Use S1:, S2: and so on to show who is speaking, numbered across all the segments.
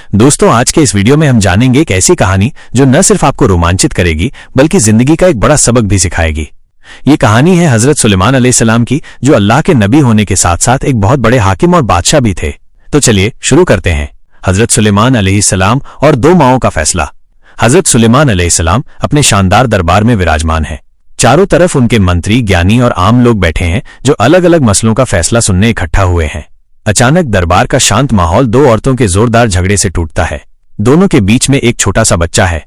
S1: दोस्तों, आज के इस वीडियो में हम जानेंगे एक ऐसी कहानी जो न सिर्फ आपको रोमांचित करेगी बल्कि जिंदगी का एक बड़ा सबक भी सिखाएगी। ये कहानी है हजरत सुलेमान अलैहिस्सलाम की, जो अल्लाह के नबी होने के साथ साथ एक बहुत बड़े हाकिम और बादशाह भी थे। तो चलिए शुरू करते हैं। हजरत सुलेमान अलैहिस्सलाम और दो माओं का फैसला। हजरत सुलेमान अलैहिस्सलाम अपने शानदार दरबार में विराजमान हैं। चारों तरफ उनके मंत्री, ज्ञानी और आम लोग बैठे हैं जो अलग अलग मसलों का फैसला सुनने इकट्ठा हुए हैं। अचानक दरबार का शांत माहौल दो औरतों के जोरदार झगड़े से टूटता है। दोनों के बीच में एक छोटा सा बच्चा है।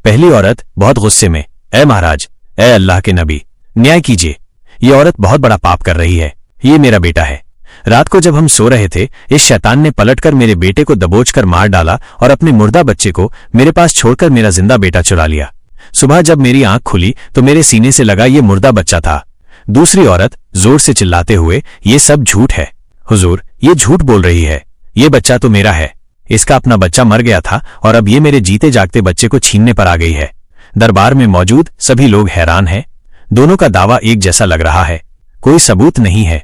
S1: पहली औरत बहुत गुस्से में, ए महाराज, ए अल्लाह के नबी, न्याय कीजिए। ये औरत बहुत बड़ा पाप कर रही है। ये मेरा बेटा है। रात को जब हम सो रहे थे, इस शैतान ने पलटकर मेरे बेटे को दबोचकर मार डाला और अपने मुर्दा बच्चे को मेरे पास छोड़कर मेरा जिंदा बेटा चुरा लिया। सुबह जब मेरी आंख खुली तो मेरे सीने से लगा ये मुर्दा बच्चा था। दूसरी औरत जोर से चिल्लाते हुए, ये सब झूठ है हुजूर, ये झूठ बोल रही है। ये बच्चा तो मेरा है। इसका अपना बच्चा मर गया था और अब ये मेरे जीते जागते बच्चे को छीनने पर आ गई है। दरबार में मौजूद सभी लोग हैरान हैं। दोनों का दावा एक जैसा लग रहा है, कोई सबूत नहीं है।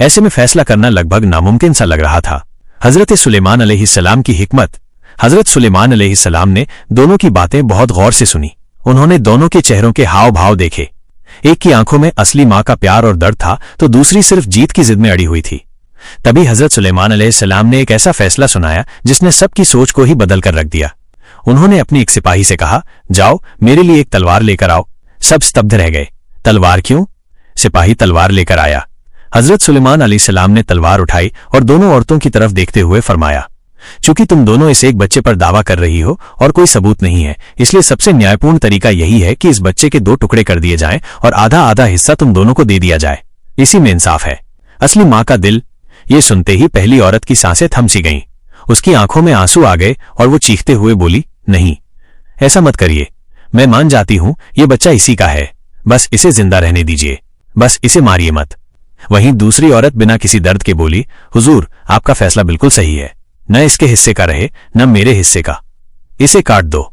S1: ऐसे में फैसला करना लगभग नामुमकिन सा लग रहा था। हजरत सुलेमान अलैहिस्सलाम की हिकमत। हजरत सुलेमान अलैहिस्सलाम ने दोनों की बातें बहुत गौर से सुनी। उन्होंने दोनों के चेहरों के हाव भाव देखे। एक की आंखों में असली मां का प्यार और दर्द था तो दूसरी सिर्फ जीत की जिद में अड़ी हुई थी। तभी हजरत सुलेमान अलैहिस्सलाम ने एक ऐसा फैसला सुनाया जिसने सबकी सोच को ही बदल कर रख दिया। उन्होंने अपनी एक सिपाही से कहा, जाओ मेरे लिए एक तलवार लेकर आओ। सब स्तब्ध रह गए। तलवार क्यों? सिपाही तलवार लेकर आया। हजरत सुलेमान अलैहिस्सलाम ने तलवार उठाई और दोनों औरतों की तरफ देखते हुए फरमाया, चूंकि तुम दोनों इस एक बच्चे पर दावा कर रही हो और कोई सबूत नहीं है, इसलिए सबसे न्यायपूर्ण तरीका यही है कि इस बच्चे के 2 टुकड़े कर दिए जाएं और आधा आधा हिस्सा तुम दोनों को दे दिया जाए। इसी में इंसाफ है। असली मां का दिल। ये सुनते ही पहली औरत की सांसें थम सी गईं। उसकी आंखों में आंसू आ गए और वो चीखते हुए बोली, नहीं, ऐसा मत करिए। मैं मान जाती हूं ये बच्चा इसी का है। बस इसे जिंदा रहने दीजिए, बस इसे मारिए मत। वहीं दूसरी औरत बिना किसी दर्द के बोली, हुजूर, आपका फैसला बिल्कुल सही है। न इसके हिस्से का रहे न मेरे हिस्से का। इसे काट दो।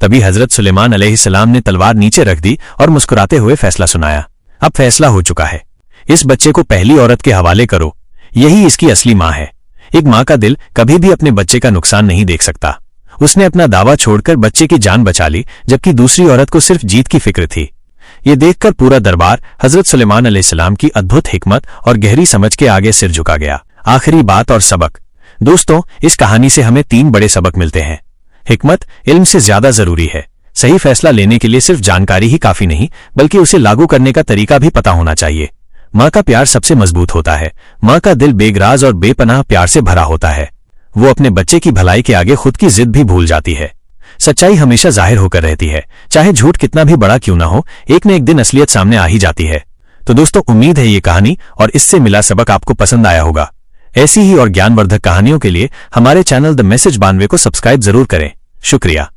S1: तभी हजरत सुलेमान अलैहिस्सलाम ने तलवार नीचे रख दी और मुस्कुराते हुए फैसला सुनाया, अब फैसला हो चुका है। इस बच्चे को पहली औरत के हवाले करो। यही इसकी असली मां है। एक मां का दिल कभी भी अपने बच्चे का नुकसान नहीं देख सकता। उसने अपना दावा छोड़कर बच्चे की जान बचा ली, जबकि दूसरी औरत को सिर्फ जीत की फिक्र थी। ये देखकर पूरा दरबार हजरत सुलेमान अलैहिस्सलाम की अद्भुत हिकमत और गहरी समझ के आगे सिर झुका गया। आखिरी बात और सबक। दोस्तों, इस कहानी से हमें 3 बड़े सबक मिलते हैं। हिकमत इल्म से ज्यादा जरूरी है। सही फैसला लेने के लिए सिर्फ जानकारी ही काफी नहीं, बल्कि उसे लागू करने का तरीका भी पता होना चाहिए। मां का प्यार सबसे मजबूत होता है। मां का दिल बेगराज और बेपनाह प्यार से भरा होता है। वो अपने बच्चे की भलाई के आगे खुद की जिद भी भूल जाती है। सच्चाई हमेशा जाहिर होकर रहती है, चाहे झूठ कितना भी बड़ा क्यों ना हो, एक न एक दिन असलियत सामने आ ही जाती है। तो दोस्तों, उम्मीद है ये कहानी और इससे मिला सबक आपको पसंद आया होगा। ऐसी ही और ज्ञानवर्धक कहानियों के लिए हमारे चैनल द मैसेज 92 को सब्सक्राइब जरूर करें। शुक्रिया।